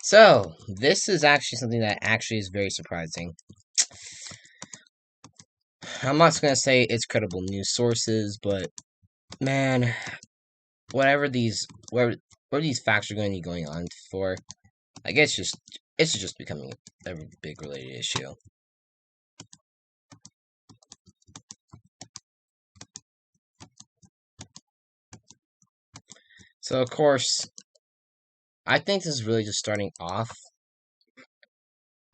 So, this is actually something that actually is very surprising. I'm not going to say it's credible news sources, but man, whatever these facts are going to be going on for, I guess it's just becoming a big related issue. So, of course, I think this is really just starting off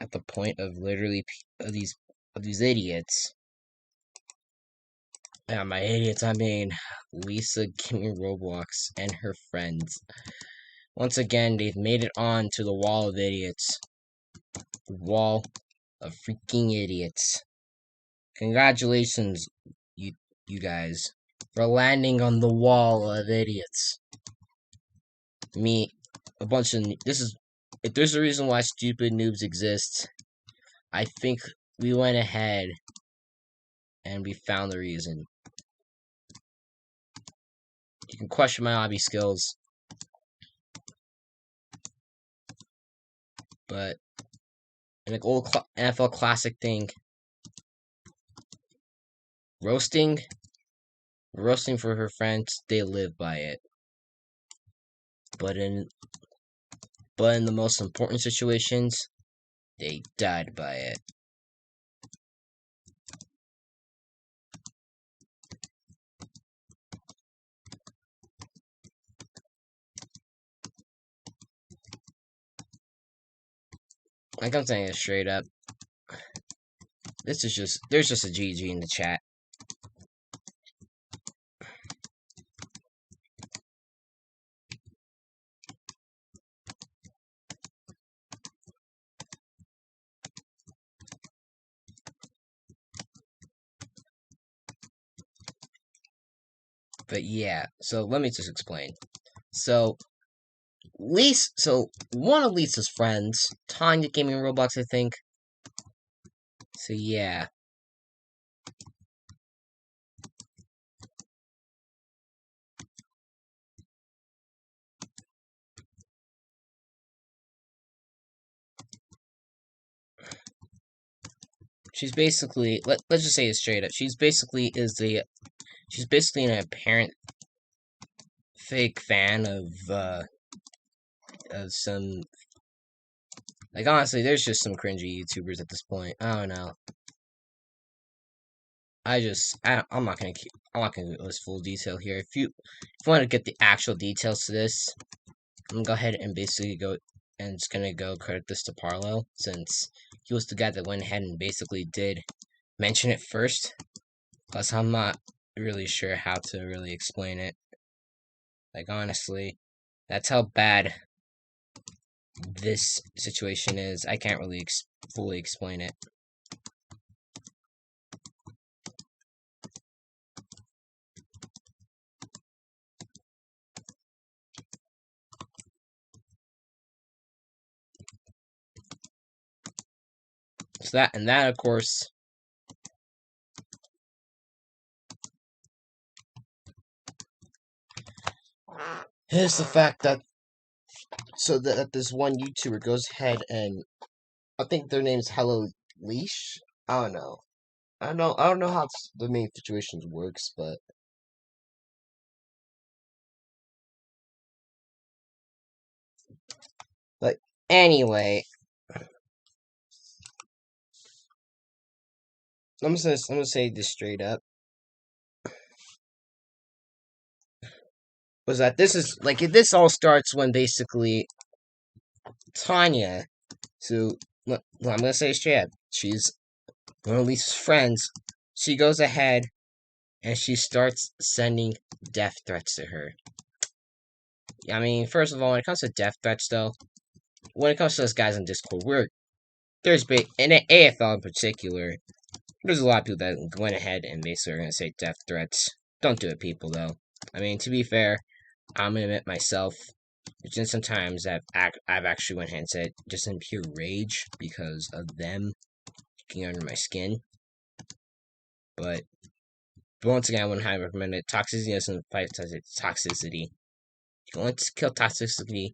at the point of literally of these idiots. Yeah, by idiots I mean Lisa Gaming Roblox and her friends. Once again, they've made it on to the wall of idiots. The wall of freaking idiots. Congratulations, you guys, for landing on the wall of idiots. If there's a reason why stupid noobs exist, I think we went ahead and we found the reason. You can question my obby skills, but an old NFL classic thing, roasting for her friends, they live by it. But in the most important situations, they died by it. Like I'm saying it straight up. There's just a GG in the chat. But yeah, so let me just explain. So one of Lisa's friends, Tanya Gaming Roblox, I think. So yeah. She's basically let's just say it straight up. She's basically an apparent fake fan of some, like, honestly, there's just some cringy YouTubers at this point. I don't know. I'm not gonna go into full detail here. If you want to get the actual details to this, I'm gonna go ahead and basically just gonna go credit this to Parlo, since he was the guy that went ahead and basically did mention it first. Plus, I'm not really sure how to really explain it. Like, honestly, that's how bad this situation is. I can't really fully explain it. So that of course, is the fact that this one YouTuber goes ahead and, I think their name's Hello Leash. I don't know. I don't know how the main situations works, but anyway, I'm gonna say this straight up. Was that this all starts when basically Tanya, so I'm gonna say it straight up, she's one of Lisa's friends. She goes ahead and she starts sending death threats to her. I mean, first of all, when it comes to death threats, though, when it comes to us guys on Discord, in AFL in particular, there's a lot of people that went ahead and basically are gonna say death threats. Don't do it, people. Though, I mean, to be fair, I'm gonna admit myself, there's been sometimes I've actually went ahead and said just in pure rage because of them getting under my skin. But once again, I wouldn't highly recommend it. Toxicity doesn't fight toxicity. You want to kill toxicity,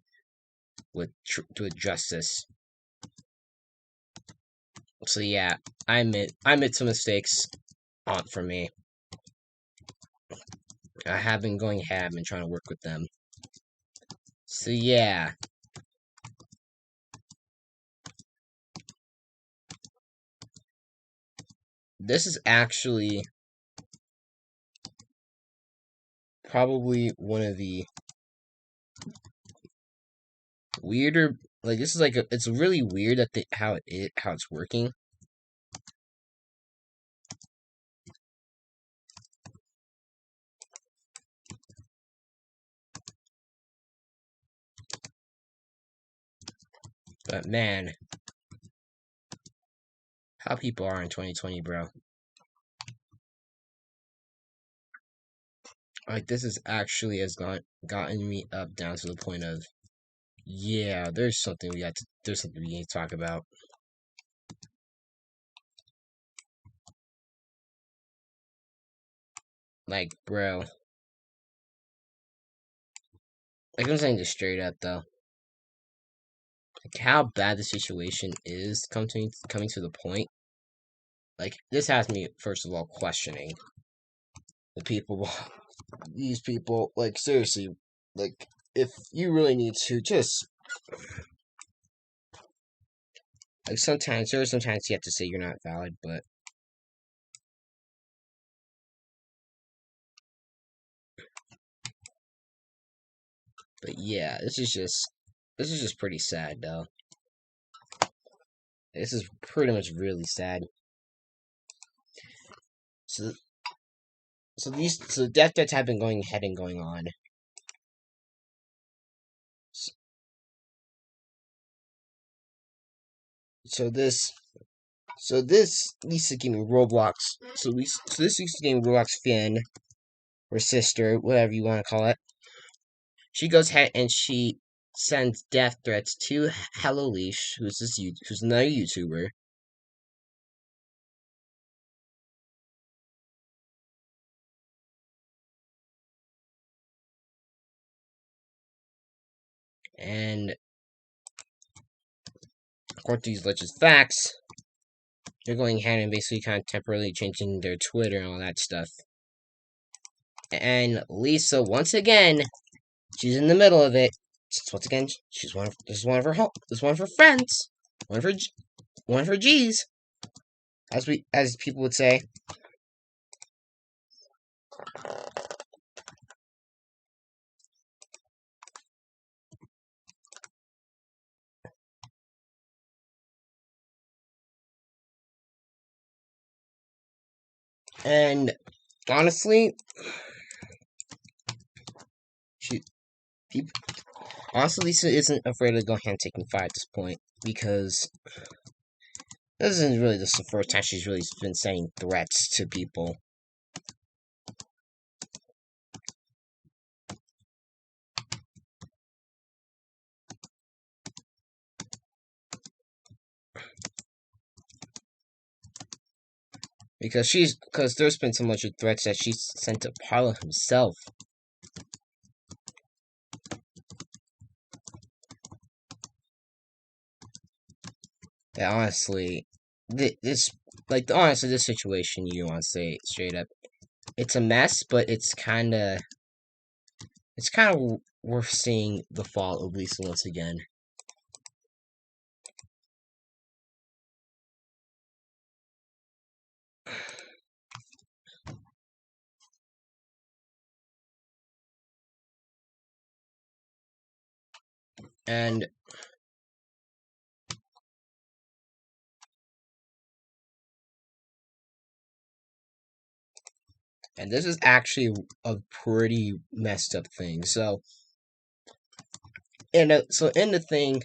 to address this. So yeah, I admit some mistakes for me. I have been going ahead. I've been trying to work with them. So yeah. This is actually probably one of the weirder, like, this is like it's really weird that how it's working. But man, how people are in 2020, bro. Like, this is actually has gotten me up down to the point of, yeah, there's something we need to talk about. Like, bro. Like, I'm saying this straight up though. Like, how bad the situation is coming to the point. Like, this has me, first of all, questioning the people, these people. Like, seriously, like, if you really need to just, like, sometimes you have to say you're not valid, but yeah, this is just pretty sad though. This is pretty much really sad. So death threats have been going ahead and going on. So this Lisa Gaming Roblox. So this Lisa Gaming Roblox fan or sister, whatever you want to call it. She goes ahead and she sends death threats to Hello Leash, who's another YouTuber. And according to these alleged facts, they're going ahead and basically kind of temporarily changing their Twitter and all that stuff. And Lisa, once again, she's in the middle of it. Once again, this is one of her friends, one of her G's, as people would say. And honestly, people, honestly, Lisa isn't afraid to go ahead and taking fire at this point, because this isn't really just the first time she's really been sending threats to people. Because there's been so much of threats that she's sent to Parlo himself. That honestly, honestly, this situation, you want to say it straight up, it's a mess, but it's kind of worth seeing the fall of Lisa once again. And this is actually a pretty messed up thing. So, in the thing,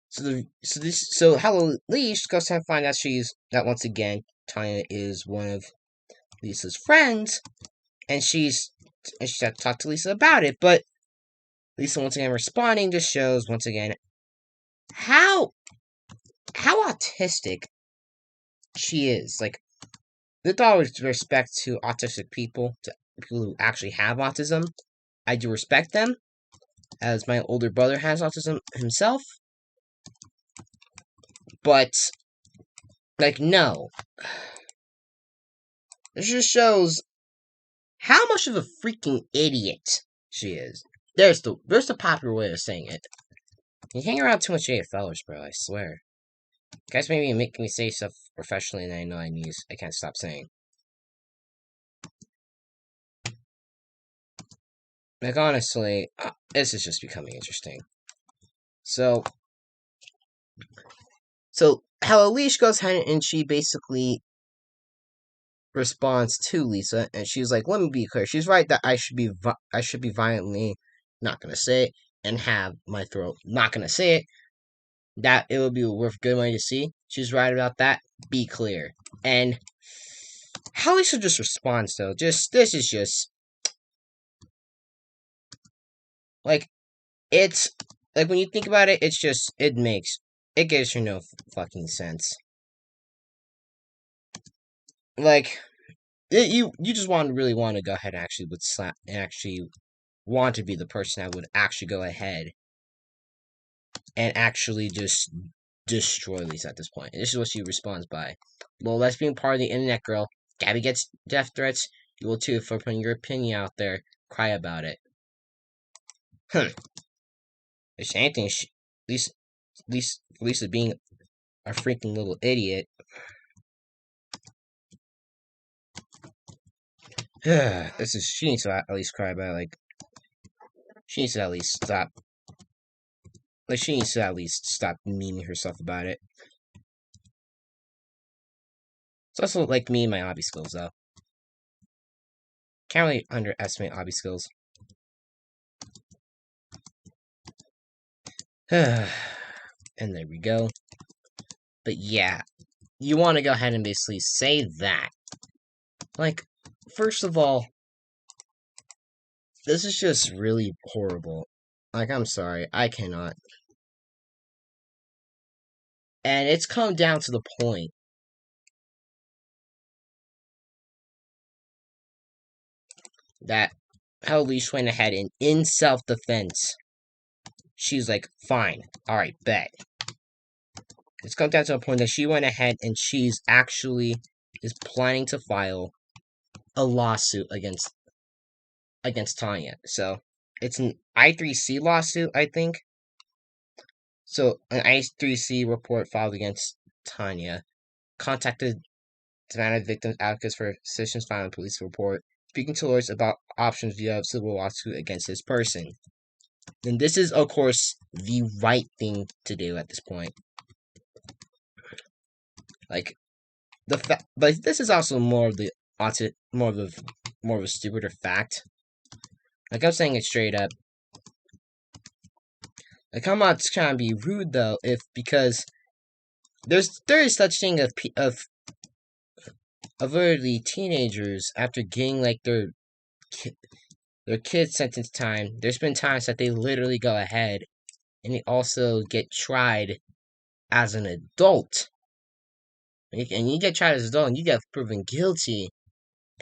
so Hello Leash goes to find out that once again Tanya is one of Lisa's friends, and she's had to talk to Lisa about it. But Lisa once again responding just shows once again how autistic she is. Like, with all respect to autistic people, to people who actually have autism, I do respect them. as my older brother has autism himself. But, like, no. This just shows how much of a freaking idiot she is. There's the popular way of saying it. You hang around too much AFLers, bro, I swear. You guys maybe make me say stuff professionally that I know I can't stop saying. Like, honestly, this is just becoming interesting. So how Elise goes ahead and she basically responds to Lisa, and she's like, "Let me be clear. She's right that I should be violently not gonna say it and have my throat not gonna say it. That it would be worth good money to see. She's right about that. Be clear." And how Lisa just responds though, this is just like it's like when you think about it, it gives her no fucking sense. Like you just really want to go ahead and actually would slap and actually want to be the person that would actually go ahead and actually just destroy Lisa at this point. And this is what she responds by. Well, that's being part of the internet, girl. Gabby gets death threats. You will too for putting your opinion out there. Cry about it. If anything, Lisa being a freaking little idiot. She needs to at least cry about it. Like, she needs to at least stop. Like, she needs to at least stop memeing herself about it. It's also like me and my obby skills, though. Can't really underestimate obby skills. And there we go. But yeah, you want to go ahead and basically say that. Like, first of all, this is just really horrible. Like, I'm sorry, I cannot. And it's come down to the point that how Leash went ahead and in self-defense, she's like, fine, alright, bet. It's come down to the point that she went ahead and she's actually is planning to file a lawsuit against Tanya. So it's an I3C lawsuit, I think. So an I3C report filed against Tanya contacted demanded victims advocates for citizens filing a police report, speaking to lawyers about options via civil lawsuit against this person. And this is, of course, the right thing to do at this point. Like but this is also more of a stupider fact. Like, I'm saying it straight up. Like, I'm not trying to be rude though, because there is such thing of literally teenagers after getting like their kid sentence time. There's been times that they literally go ahead and they also get tried as an adult. And you get tried as an adult and you get proven guilty,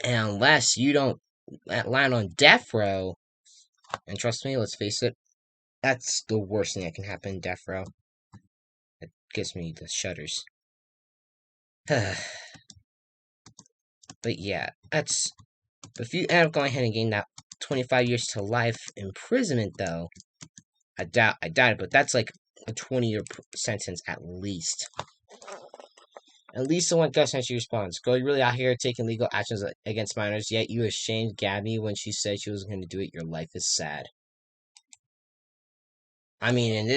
and unless you don't land on death row, and trust me, let's face it, that's the worst thing that can happen in death row. It gives me the shudders. But yeah, but if you end up going ahead and getting that 25 years to life imprisonment, though, I doubt it, but that's like a 20-year sentence at least. At least the one Gus she responds, "Girl, you really out here taking legal actions against minors, yet you ashamed Gabby when she said she was going to do it. Your life is sad." I mean,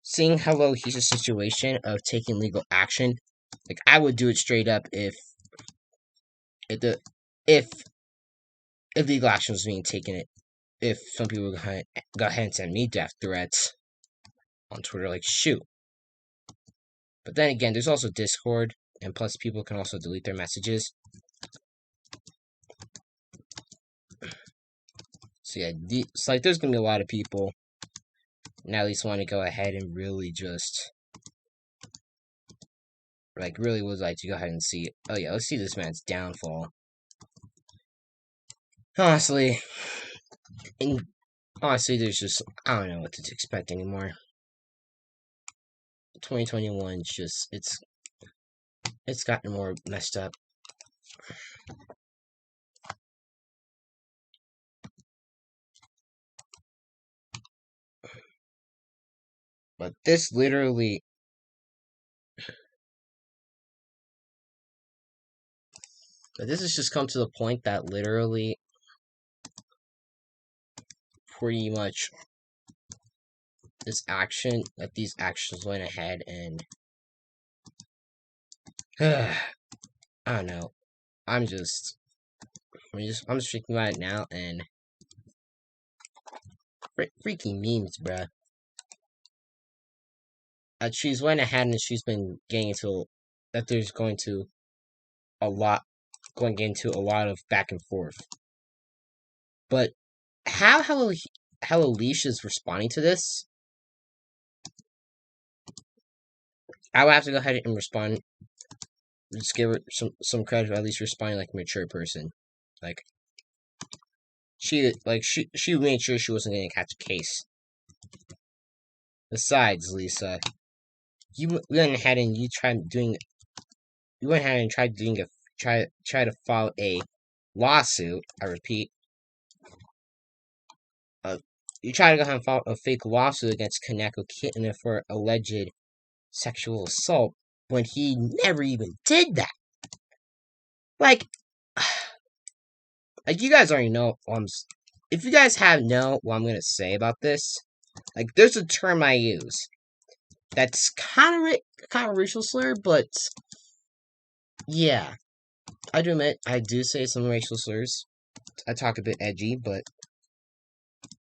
seeing how low he's a situation of taking legal action, like, I would do it straight up if legal action was being taken. If some people go ahead and send me death threats on Twitter, like, shoot. But then again, there's also Discord, and plus people can also delete their messages. So yeah, it's like there's gonna be a lot of people and at least want to go ahead and really just really would like to go ahead and see. Oh yeah, let's see this man's downfall. Honestly, Honestly, there's just I don't know what to expect anymore. 2021 just it's gotten more messed up. But this literally this has just come to the point that literally pretty much these actions went ahead and I don't know. I'm just thinking about it now and freaking memes, bruh. She's went ahead and she's been getting into that there's going to a lot going into a lot of back and forth. But how Alicia's responding to this, I would have to go ahead and respond. Just give her some credit for at least responding like a mature person. Like she made sure she wasn't gonna catch a case. Besides, Lisa, you went ahead and tried doing try to file a lawsuit. I repeat, you try to go ahead and file a fake lawsuit against Kaneko Kitten for alleged sexual assault when he never even did that. Like you guys already know. If you guys know what I'm gonna say about this, like there's a term I use that's kind of racial slur, but yeah, I do admit I do say some racial slurs. I talk a bit edgy, but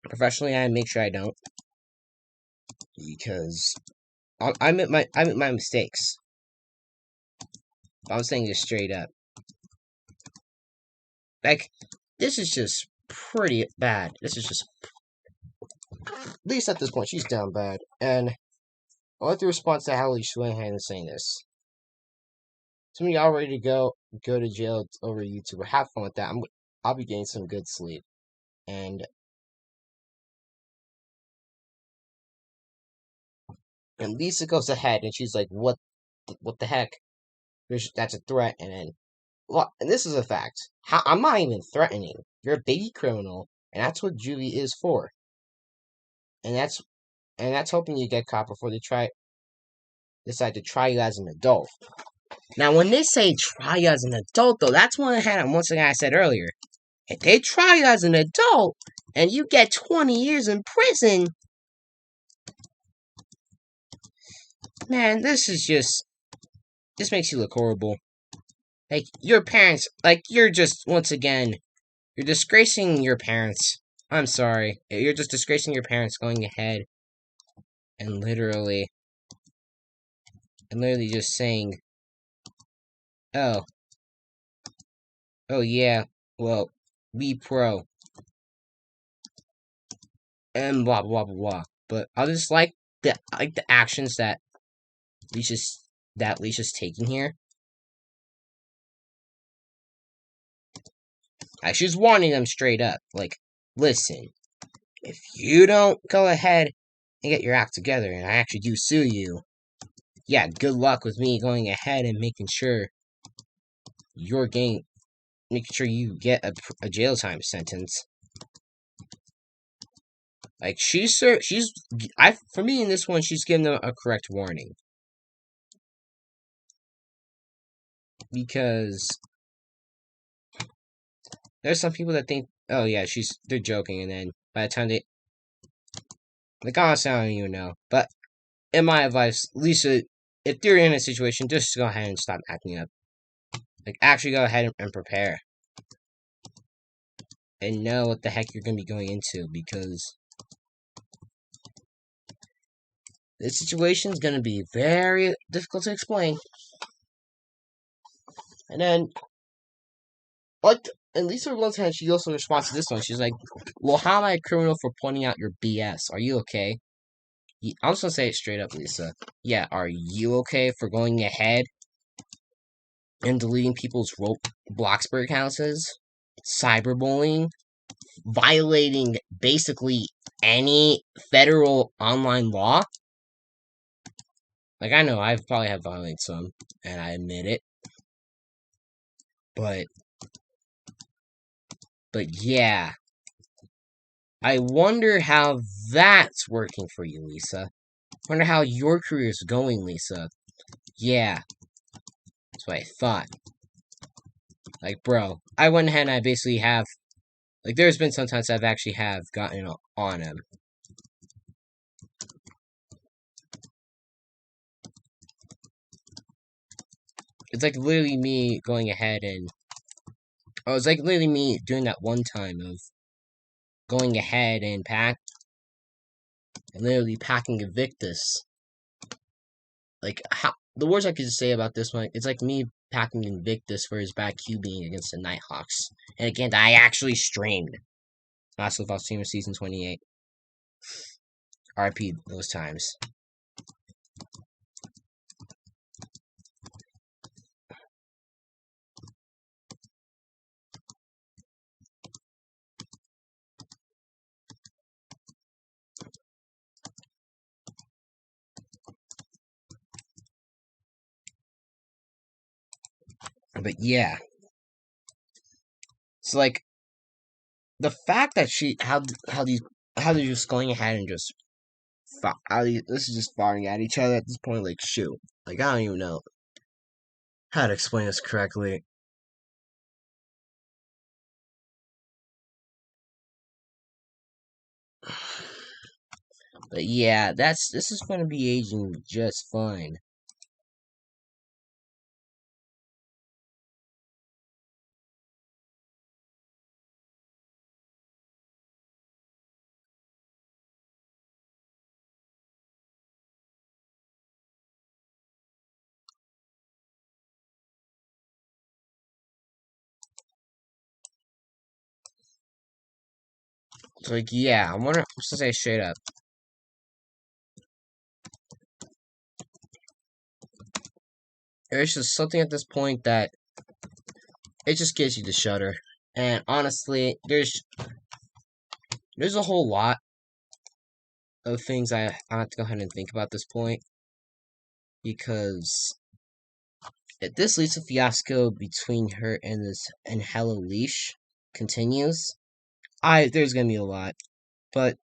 professionally I make sure I don't because I admit my mistakes. I'm saying this straight up. Like this is just pretty bad. This is just at least at this point she's down bad, and I like the response to how she went ahead and saying this. Some of y'all ready to go to jail over YouTube. Have fun with that. I'll be getting some good sleep. And Lisa goes ahead and she's like, "What the heck? That's a threat." And then, well, and this is a fact. I'm not even threatening. You're a baby criminal, and that's what juvie is for. And that's hoping you get caught before they decide to try you as an adult. Now, when they say try you as an adult, though, that's once again I said earlier. If they try you as an adult and you get 20 years in prison, man, this makes you look horrible. Like, your parents, like, you're just, once again, you're disgracing your parents. I'm sorry. You're just disgracing your parents going ahead and literally just saying, oh yeah, well, be pro. And blah, blah, blah, blah. But I just like the actions that Alicia's taking here. Like, she's warning them straight up. Like, listen, if you don't go ahead and get your act together, and I actually do sue you, yeah, good luck with me going ahead and making sure you get a jail time sentence. Like, for me in this one, she's giving them a correct warning. Because there's some people that think, oh yeah, they're joking, and then by the time like, honestly, I don't even know. But in my advice, Lisa, if you're in a situation, just go ahead and stop acting up. Like, actually go ahead and prepare. And know what the heck you're going to be going into, because this situation is going to be very difficult to explain. And then, and Lisa on one hand, she also responds to this one. She's like, well, how am I a criminal for pointing out your BS? Are you okay? I'm just gonna say it straight up, Lisa. Yeah, are you okay for going ahead and deleting people's Bloxburg houses? Cyberbullying? Violating, basically, any federal online law. Like, I know I probably have violated some, and I admit it. But yeah. I wonder how that's working for you, Lisa. I wonder how your career is going, Lisa. Yeah, that's what I thought. Like, bro, I went ahead and I basically have, like, there's been sometimes I've actually have gotten on him. It's like literally me going ahead and, oh, it's like literally me doing that one time of going ahead and literally packing Invictus. Like, how, the words I could say about this one, it's like me packing Invictus for his bad QBing against the Nighthawks. And again, I actually streamed. Last Football Team Season 28. RP those times. But yeah. So like the fact that how they're just going ahead and just this is just firing at each other at this point, like shoot. Like I don't even know how to explain this correctly. But yeah, this is gonna be aging just fine. So like yeah, I wonder to say straight up. There's just something at this point that it just gives you the shudder. And honestly, there's a whole lot of things I have to go ahead and think about this point. Because if this Lisa fiasco between her and Hello Leash continues, there's gonna be a lot. But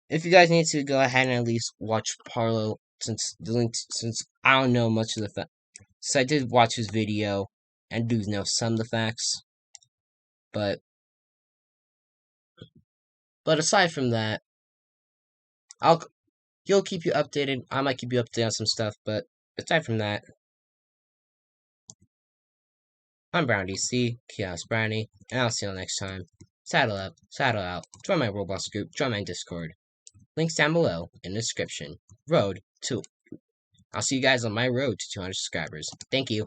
if you guys need to go ahead and at least watch Parlo, since I don't know much of the facts. So I did watch his video and do know some of the facts, but aside from that, he'll keep you updated. I might keep you updated on some stuff, but aside from that, I'm Brown DC, Chaos Brownie, and I'll see you next time. Saddle up, saddle out, join my Roblox group, join my Discord. Links down below in the description. Road to. I'll see you guys on my road to 200 subscribers. Thank you.